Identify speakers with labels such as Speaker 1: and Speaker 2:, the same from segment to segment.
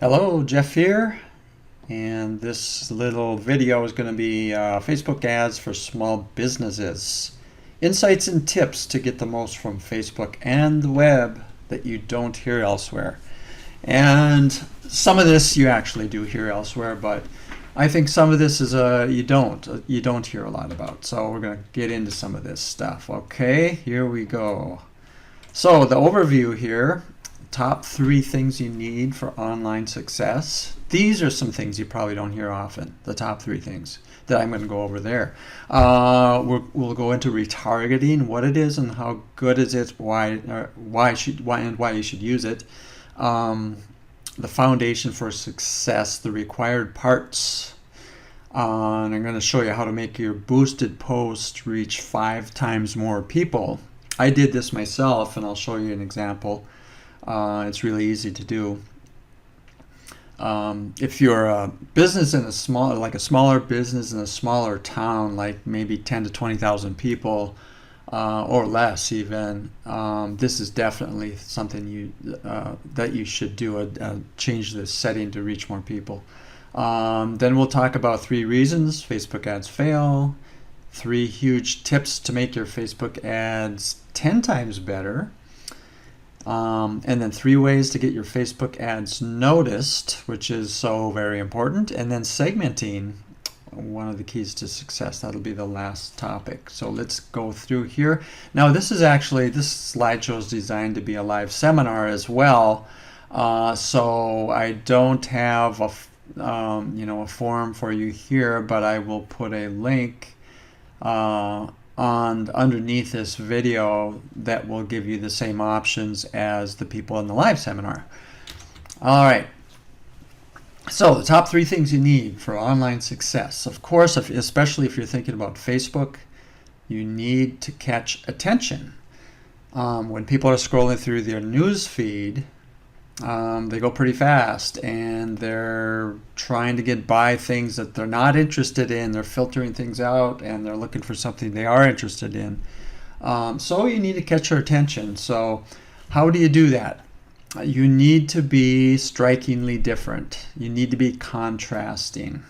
Speaker 1: Hello, Jeff here, and this little video is going to be Facebook ads for small businesses. Insights and tips to get the most from Facebook and the web that you don't hear elsewhere. And some of this you actually do hear elsewhere, but I think some of this is you don't hear a lot about. So we're going to get into some of this stuff. Okay, here we go. So the overview here. Top 3 things you need for online success. These are some things you probably don't hear often. The top 3 things that I'm going to go over there. We'll go into retargeting, what it is and how good is it, why you should use it. The foundation for success, the required parts. And I'm going to show you how to make your boosted post reach 5 times more people. I did this myself, and I'll show you an example. It's really easy to do. If you're a business in a smaller business in a smaller town, like maybe 10 to 20,000 people or less even, this is definitely something that you should do. Change the setting to reach more people. Then we'll talk about 3 reasons Facebook ads fail, 3 huge tips to make your Facebook ads 10 times better. And then 3 ways to get your Facebook ads noticed, which is so very important. And then segmenting, one of the keys to success. That'll be the last topic. So let's go through here. Now this slideshow is designed to be a live seminar as well. So I don't have a form for you here, but I will put a link underneath this video that will give you the same options as the people in the live seminar. All right. So the top 3 things you need for online success. Of course, especially if you're thinking about Facebook, you need to catch attention. When people are scrolling through their news feed, they go pretty fast and they're trying to get by things that they're not interested in. They're filtering things out and they're looking for something they are interested in. So you need to catch their attention. So how do you do that? You need to be strikingly different. You need to be contrasting.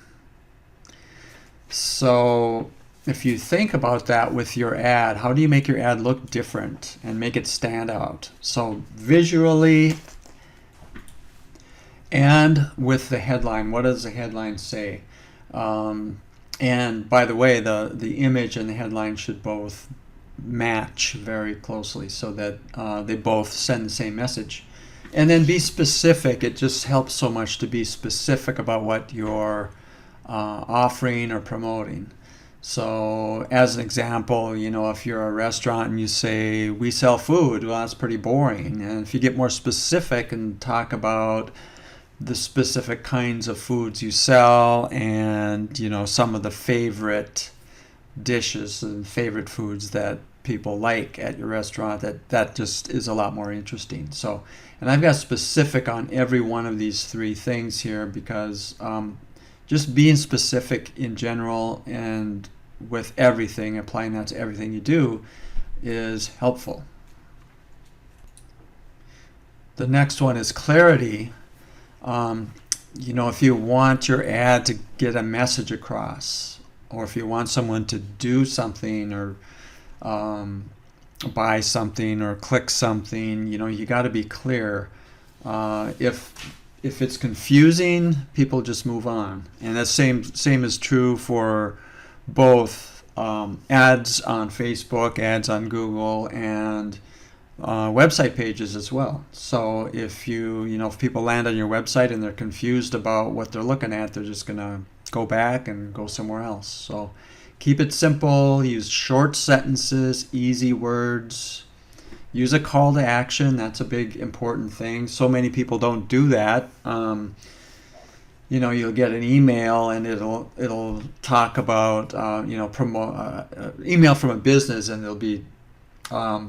Speaker 1: So if you think about that with your ad, how do you make your ad look different and make it stand out? So visually, and with the headline, what does the headline say? And by the way, the image and the headline should both match very closely so that they both send the same message. And then be specific. It just helps so much to be specific about what you're offering or promoting. So as an example, if you're a restaurant and you say, we sell food, well, that's pretty boring. And if you get more specific and talk about the specific kinds of foods you sell and some of the favorite dishes and favorite foods that people like at your restaurant, that just is a lot more interesting. So, and I've got specific on every one of these 3 things here because just being specific in general and with everything, applying that to everything you do is helpful. The next one is clarity. If you want your ad to get a message across, or if you want someone to do something or buy something or click something, you got to be clear. If it's confusing, people just move on. And the same is true for both ads on Facebook, ads on Google, and website pages as well. So if if people land on your website and they're confused about what they're looking at, they're just gonna go back and go somewhere else. So keep it simple, use short sentences, easy words, use a call to action. That's a big important thing. So many people don't do that. You'll get an email and it'll talk about email from a business, and it'll be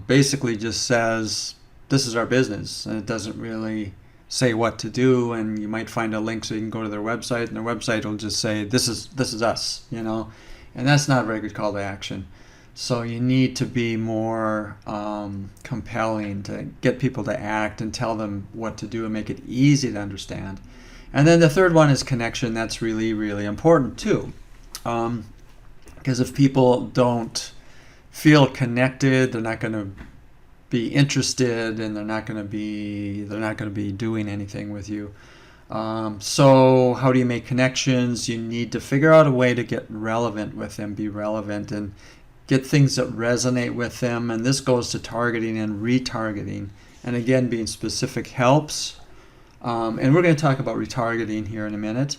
Speaker 1: basically just says, this is our business, and it doesn't really say what to do. And you might find a link so you can go to their website, and their website will just say, this is us, and that's not a very good call to action. So you need to be more compelling to get people to act and tell them what to do and make it easy to understand. And then the third one is connection. That's really, really important too. Because if people don't feel connected, they're not going to be interested, and they're not going to be doing anything with you. So how do you make connections? You need to figure out a way to get relevant with them, be relevant, and get things that resonate with them. And this goes to targeting and retargeting. And again, being specific helps. And we're going to talk about retargeting here in a minute.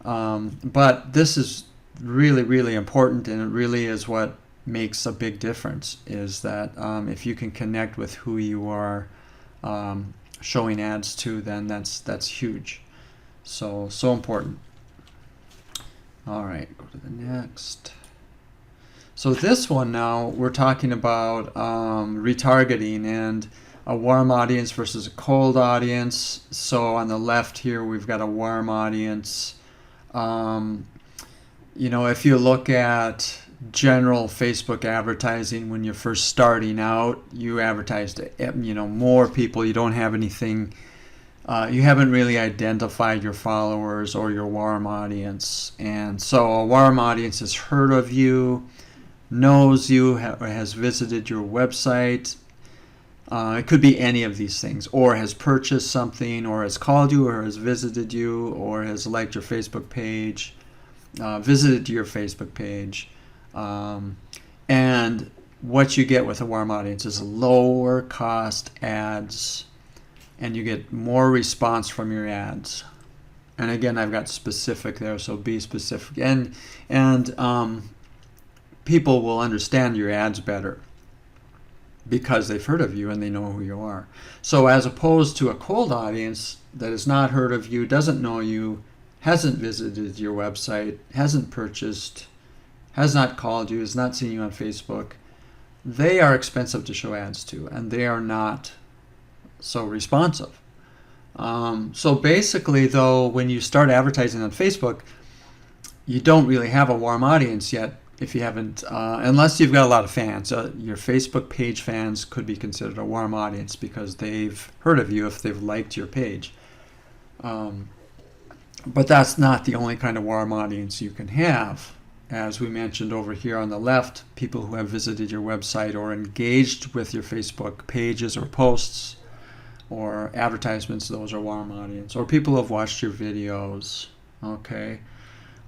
Speaker 1: But this is really, really important, and it really is what makes a big difference, is that if you can connect with who you are showing ads to, then that's huge. So important. All right, go to the next. So this one now, we're talking about retargeting and a warm audience versus a cold audience. So on the left here, we've got a warm audience. If you look at general Facebook advertising, when you're first starting out, you advertise to more people. You don't have anything. You haven't really identified your followers or your warm audience, and so a warm audience has heard of you, knows you, has visited your website. It could be any of these things, or has purchased something, or has called you, or has visited you, or has liked your Facebook page, visited your Facebook page. And what you get with a warm audience is lower cost ads, and you get more response from your ads. And again, I've got specific there, so be specific. And people will understand your ads better because they've heard of you and they know who you are. So as opposed to a cold audience that has not heard of you, doesn't know you, hasn't visited your website, hasn't purchased, has not called you, has not seen you on Facebook, they are expensive to show ads to, and they are not so responsive. So basically, though, when you start advertising on Facebook, you don't really have a warm audience yet if you haven't, unless you've got a lot of fans. Your Facebook page fans could be considered a warm audience because they've heard of you if they've liked your page. But that's not the only kind of warm audience you can have. As we mentioned over here on the left, people who have visited your website or engaged with your Facebook pages or posts or advertisements, those are warm audience. Or people who have watched your videos. Okay.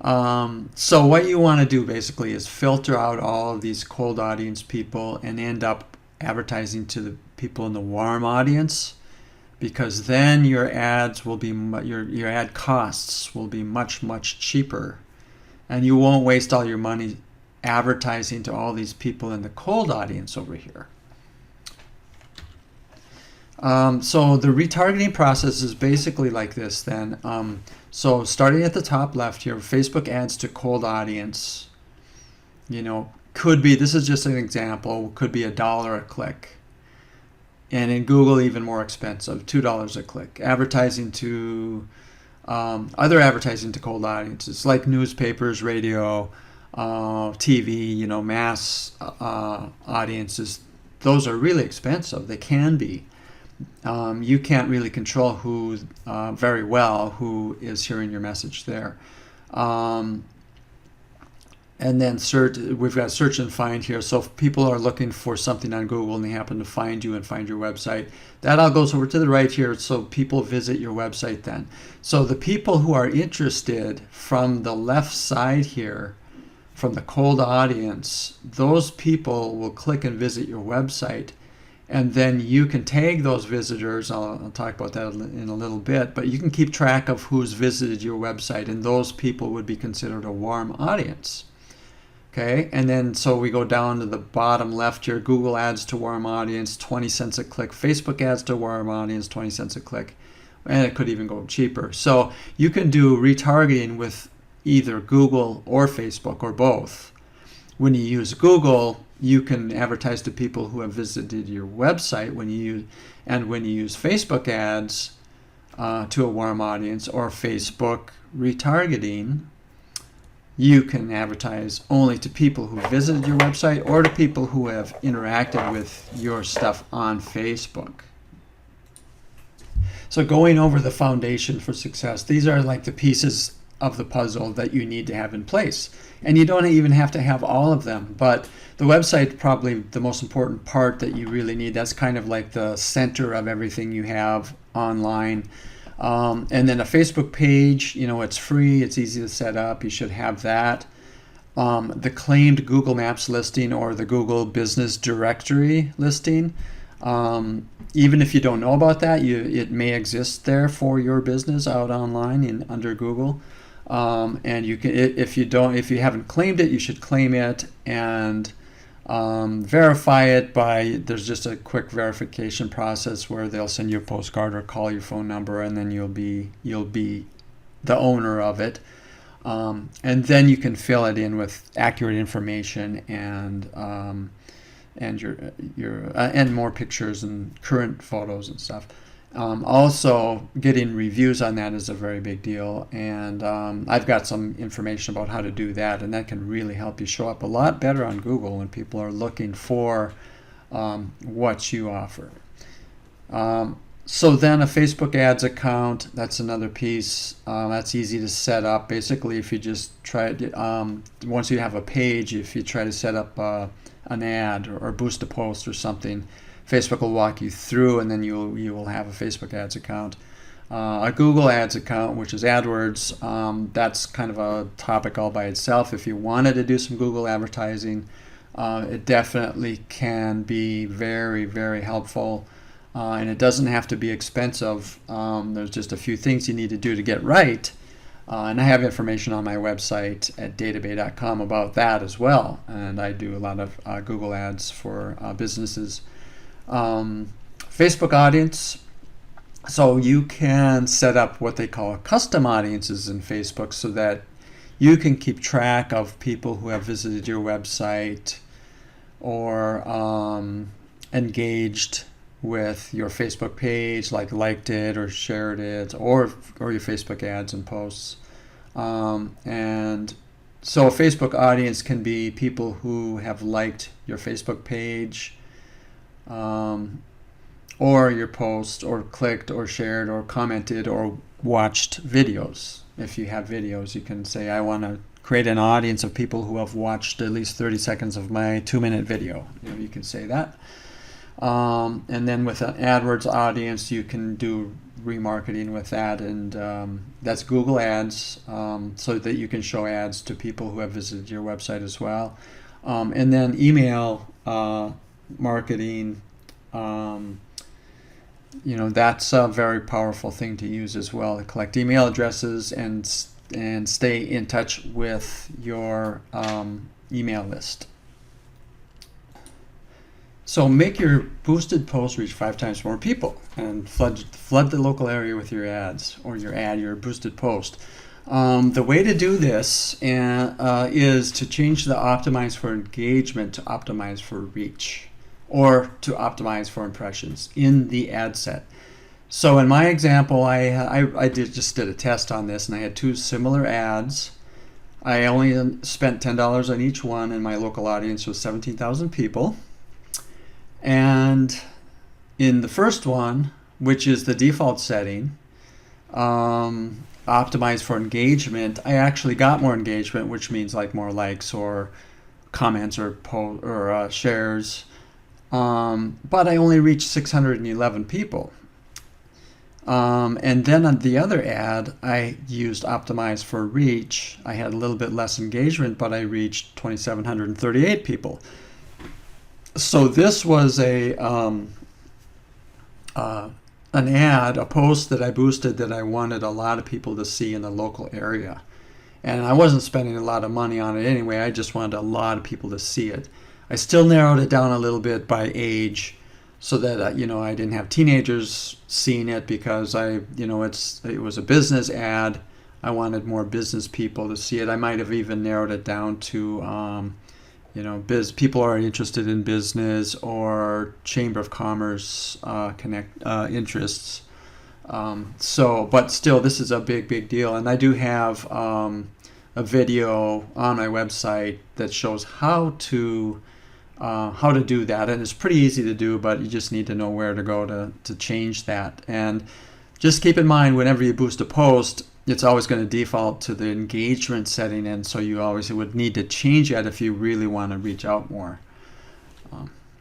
Speaker 1: So what you want to do basically is filter out all of these cold audience people and end up advertising to the people in the warm audience, because then your ads will be your ad costs will be much cheaper, and you won't waste all your money advertising to all these people in the cold audience over here. So the retargeting process is basically like this then. So starting at the top left here, Facebook ads to cold audience, could be, this is just an example, could be $1 a click. And in Google, even more expensive, $2 a click. Advertising to, other advertising to cold audiences, like newspapers, radio, TV, mass audiences. Those are really expensive. They can be. You can't really control who very well who is hearing your message there. And then search, we've got search and find here. So if people are looking for something on Google and they happen to find you and find your website, that all goes over to the right here, so people visit your website then. So the people who are interested from the left side here, from the cold audience, those people will click and visit your website. And then you can tag those visitors. I'll talk about that in a little bit, but you can keep track of who's visited your website, and those people would be considered a warm audience. Okay, and then so we go down to the bottom left here, Google ads to warm audience, 20 cents a click, Facebook ads to warm audience, 20 cents a click, and it could even go cheaper. So you can do retargeting with either Google or Facebook or both. When you use Google, you can advertise to people who have visited your website. When you use Facebook ads to a warm audience or Facebook retargeting, you can advertise only to people who visited your website or to people who have interacted with your stuff on Facebook. So going over the foundation for success, these are like the pieces of the puzzle that you need to have in place. And you don't even have to have all of them, but the website probably the most important part that you really need. That's kind of like the center of everything you have online. And then a Facebook page, it's free, it's easy to set up, you should have that. The claimed Google Maps listing or the Google Business Directory listing. Even if you don't know about that, it may exist there for your business out online under Google. And you can, if you haven't claimed it, you should claim it and verify it by, there's just a quick verification process where they'll send you a postcard or call your phone number, and then you'll be the owner of it. And then you can fill it in with accurate information and more pictures and current photos and stuff. Also, getting reviews on that is a very big deal, and I've got some information about how to do that, and that can really help you show up a lot better on Google when people are looking for what you offer. So then a Facebook ads account, that's another piece. That's easy to set up. Basically, if you just try it, once you have a page, if you try to set up an ad or boost a post or something, Facebook will walk you through, and then you will have a Facebook ads account. A Google ads account, which is AdWords, that's kind of a topic all by itself. If you wanted to do some Google advertising, it definitely can be very, very helpful. And it doesn't have to be expensive. There's just a few things you need to do to get right. And I have information on my website at databay.com about that as well. And I do a lot of Google ads for businesses. Facebook audience. So you can set up what they call custom audiences in Facebook so that you can keep track of people who have visited your website or engaged with your Facebook page, like liked it or shared it, or your Facebook ads and posts. And so a Facebook audience can be people who have liked your Facebook page, or your post, or clicked, or shared, or commented, or watched videos. If you have videos, you can say, I want to create an audience of people who have watched at least 30 seconds of my 2-minute video. You can say that. And then with an AdWords audience, you can do remarketing with that, and that's Google Ads, so that you can show ads to people who have visited your website as well. And then email marketing, that's a very powerful thing to use as well, to collect email addresses and stay in touch with your email list. So make your boosted post reach 5 times more people and flood the local area with your ads, or your boosted post. The way to do this is to change the optimize for engagement to optimize for reach, or to optimize for impressions in the ad set. So in my example, I just did a test on this, and I had 2 similar ads. I only spent $10 on each one, and my local audience was 17,000 people. And in the first one, which is the default setting, optimize for engagement, I actually got more engagement, which means like more likes or comments or shares. But I only reached 611 people. And then on the other ad, I used optimize for reach. I had a little bit less engagement, but I reached 2,738 people. So this was an ad, a post that I boosted that I wanted a lot of people to see in the local area. And I wasn't spending a lot of money on it anyway. I just wanted a lot of people to see it. I still narrowed it down a little bit by age so that I didn't have teenagers seeing it, because it was a business ad. I wanted more business people to see it. I might have even narrowed it down to people are interested in business or Chamber of Commerce interests. But still, this is a big deal. And I do have a video on my website that shows how to do that. And it's pretty easy to do, but you just need to know where to go to change that. And just keep in mind whenever you boost a post, it's always going to default to the engagement setting, and so you always would need to change that if you really want to reach out more.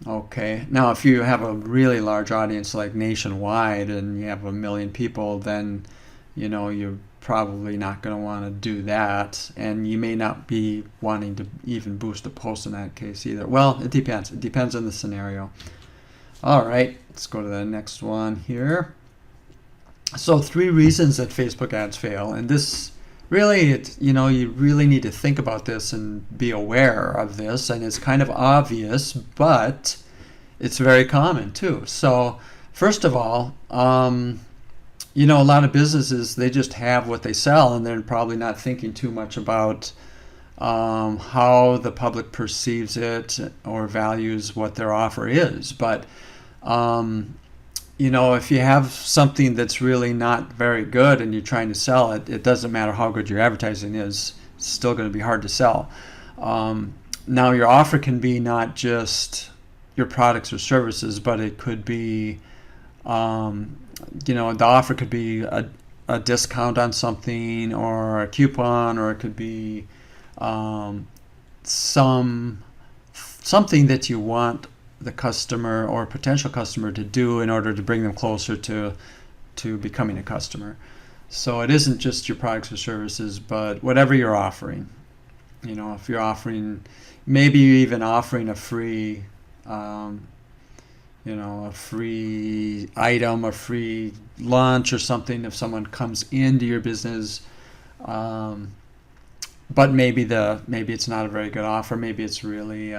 Speaker 1: Okay, now if you have a really large audience like nationwide and you have 1 million people, then you're probably not going to want to do that, and you may not be wanting to even boost a post in that case either. Well, it depends. It depends on the scenario. All right, let's go to the next one here. So 3 reasons that Facebook ads fail, and this really, you really need to think about this and be aware of this, and it's kind of obvious, but it's very common too. So first of all, a lot of businesses, they just have what they sell, and they're probably not thinking too much about how the public perceives it or values what their offer is. But if you have something that's really not very good and you're trying to sell it, it doesn't matter how good your advertising is, it's still going to be hard to sell. Now your offer can be not just your products or services, but it could be, the offer could be a discount on something, or a coupon, or it could be something that you want the customer or potential customer to do in order to bring them closer to becoming a customer. So it isn't just your products or services, but whatever you're offering. If you're offering, maybe you're even offering a free a free item, a free lunch or something if someone comes into your business, but maybe it's not a very good offer. Maybe it's really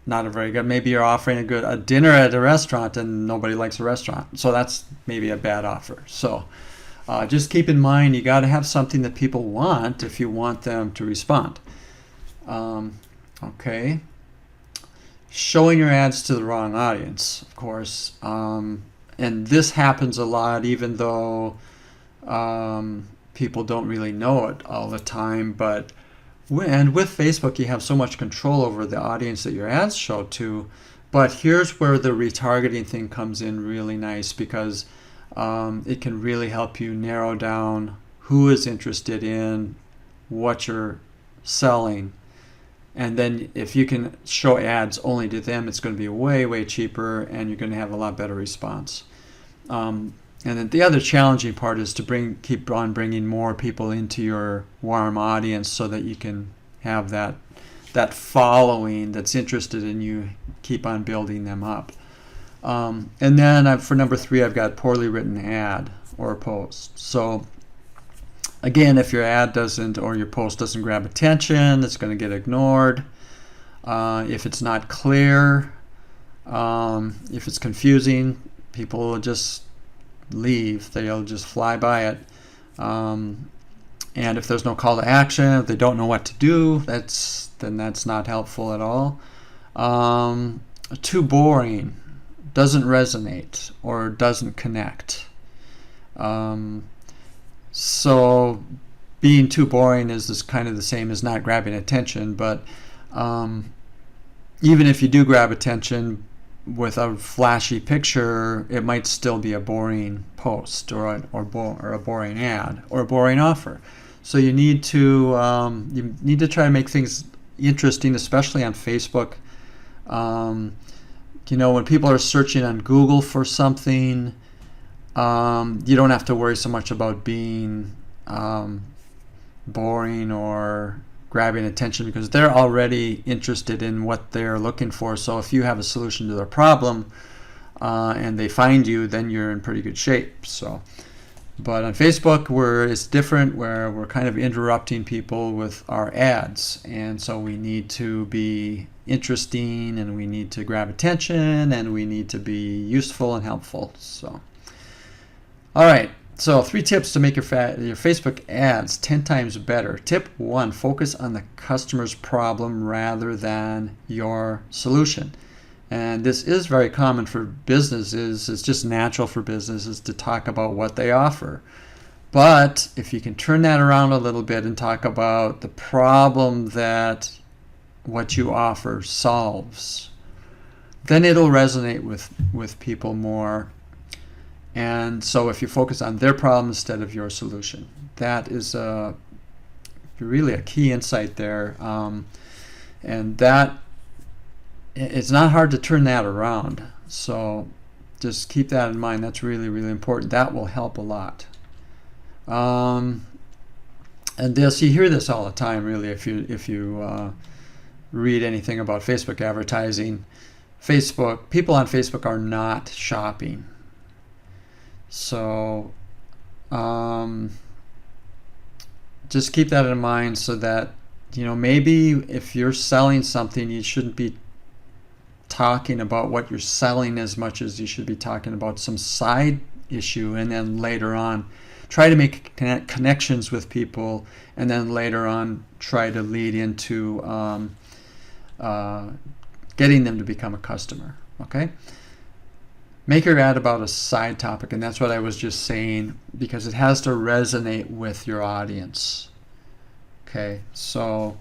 Speaker 1: not a very good. Maybe you're offering a dinner at a restaurant and nobody likes a restaurant, so that's maybe a bad offer. So just keep in mind, you got to have something that people want if you want them to respond. Okay. Showing your ads to the wrong audience, of course, and this happens a lot, even though people don't really know it all the time. But and with Facebook, you have so much control over the audience that your ads show to. But here's where the retargeting thing comes in really nice, because it can really help you narrow down who is interested in what you're selling. And then if you can show ads only to them, it's going to be way, way cheaper, and you're going to have a lot better response. And then the other challenging part is to keep on bringing more people into your warm audience, so that you can have that following that's interested in you, keep on building them up. And then for number 3, I've got poorly written ad or post. So again, if your ad doesn't, or your post doesn't grab attention, it's going to get ignored. If it's not clear, if it's confusing, people will just leave. They'll just fly by it. And if there's no call to action, if they don't know what to do, then that's not helpful at all. Too boring, doesn't resonate, or doesn't connect. So being too boring is kind of the same as not grabbing attention, but even if you do grab attention with a flashy picture, it might still be a boring post, or a boring ad, or a boring offer. So you need to try to make things interesting, especially on Facebook. When people are searching on Google for something, you don't have to worry so much about being boring or grabbing attention, because they're already interested in what they're looking for. So if you have a solution to their problem and they find you, then you're in pretty good shape. But on Facebook, it's different, where we're kind of interrupting people with our ads, and so we need to be interesting, and we need to grab attention, and we need to be useful and helpful. So all right, so 3 tips to make your Facebook ads 10 times better. Tip 1, focus on the customer's problem rather than your solution. And this is very common for businesses. It's just natural for businesses to talk about what they offer. But if you can turn that around a little bit and talk about the problem that what you offer solves, then it'll resonate with people more. And so if you focus on their problem instead of your solution, that is really a key insight there. And that, it's not hard to turn that around. So just keep that in mind. That's really, really important. That will help a lot. And this, you hear this all the time, really, if you read anything about Facebook advertising. People on Facebook are not shopping. So just keep that in mind, so that, maybe if you're selling something, you shouldn't be talking about what you're selling as much as you should be talking about some side issue, and then later on try to make connections with people, and then later on try to lead into getting them to become a customer. Okay? Make your ad about a side topic, and that's what I was just saying, because it has to resonate with your audience. Okay, so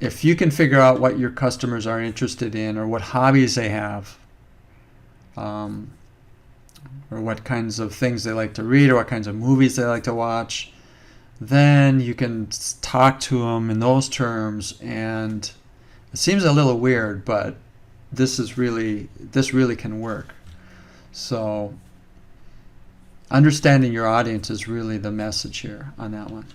Speaker 1: if you can figure out what your customers are interested in, or what hobbies they have, or what kinds of things they like to read, or what kinds of movies they like to watch, then you can talk to them in those terms. And it seems a little weird, but this really can work. So understanding your audience is really the message here on that one.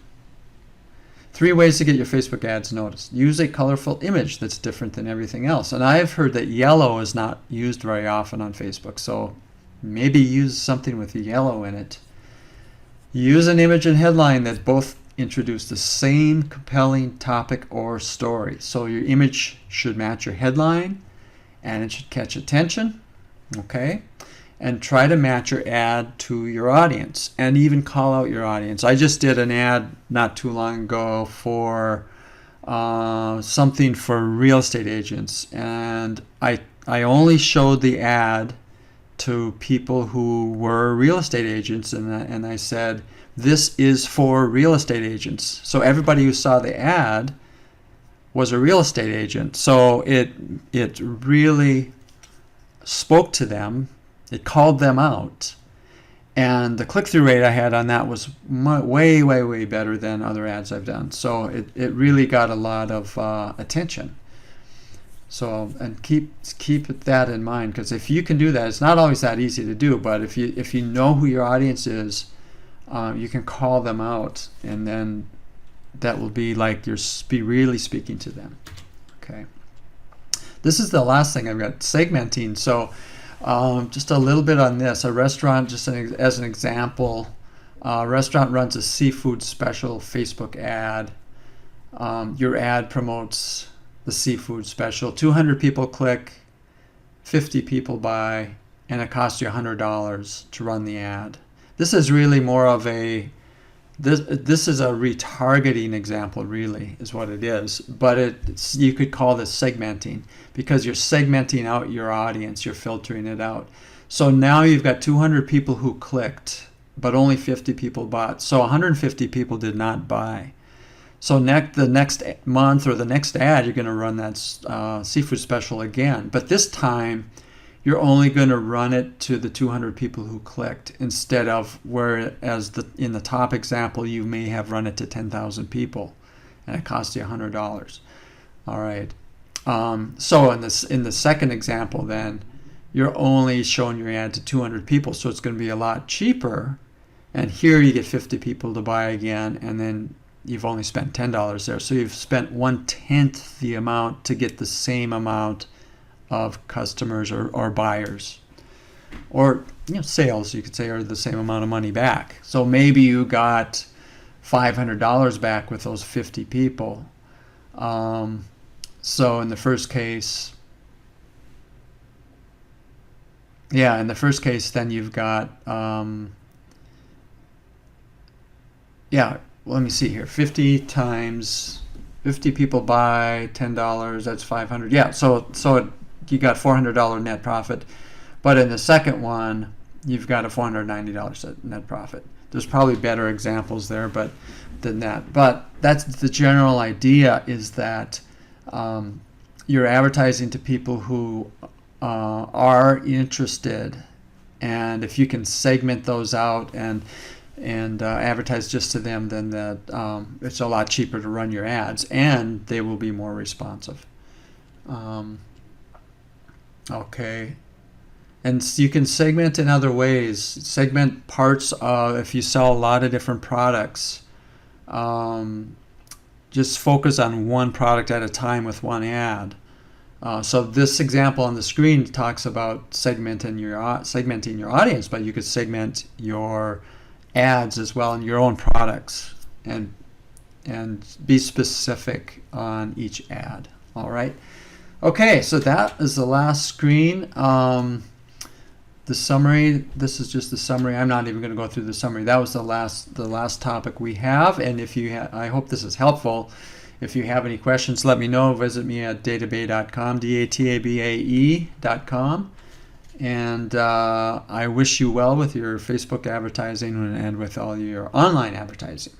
Speaker 1: 3 ways to get your Facebook ads noticed. Use a colorful image that's different than everything else. And I've heard that yellow is not used very often on Facebook, so maybe use something with yellow in it. Use an image and headline that both introduce the same compelling topic or story. So your image should match your headline, and it should catch attention. Okay? And try to match your ad to your audience, and even call out your audience. I just did an ad not too long ago for something for real estate agents, and I only showed the ad to people who were real estate agents, and I said, this is for real estate agents. So everybody who saw the ad was a real estate agent. So it really spoke to them. It called them out, and the click-through rate I had on that was way, way, way better than other ads I've done. So it really got a lot of attention. So, and keep that in mind, because if you can do that, it's not always that easy to do. But if you know who your audience is, you can call them out, and then that will be like you're really speaking to them. Okay. This is the last thing I've got, segmenting. So. Just a little bit on this. A restaurant, just as an example, a restaurant runs a seafood special Facebook ad. Your ad promotes the seafood special. 200 people click, 50 people buy, and it costs you $100 to run the ad. This is really more of this is a retargeting example, really, is what it is. But you could call this segmenting, because you're segmenting out your audience, you're filtering it out. So now you've got 200 people who clicked, but only 50 people bought. So 150 people did not buy. So the next month or the next ad, you're going to run that seafood special again. But this time, you're only going to run it to the 200 people who clicked, instead of whereas in the top example, you may have run it to 10,000 people, and it cost you $100. All right. So in the second example, then you're only showing your ad to 200 people, so it's going to be a lot cheaper. And here you get 50 people to buy again, and then you've only spent $10 there. So you've spent 1/10 the amount to get the same amount of customers or buyers, or sales, you could say, are the same amount of money back. So maybe you got $500 back with those 50 people. So in the first case, then you've got let me see here. 50 times 50 people buy, $10, that's 500. Yeah, so you got $400 net profit. But in the second one, you've got a $490 net profit. There's probably better examples there than that. But that's the general idea, is that you're advertising to people who are interested, and if you can segment those out and advertise just to them, then it's a lot cheaper to run your ads, and they will be more responsive. Okay. And you can segment in other ways. Segment parts of, if you sell a lot of different products, just focus on one product at a time with one ad. So this example on the screen talks about segmenting your audience, but you could segment your ads as well in your own products, and be specific on each ad. All right. Okay, so that is the last screen. The summary. This is just the summary. I'm not even going to go through the summary. That was the last topic we have. And if you I hope this is helpful. If you have any questions, let me know. Visit me at databae.com, databae.com. And I wish you well with your Facebook advertising and with all your online advertising.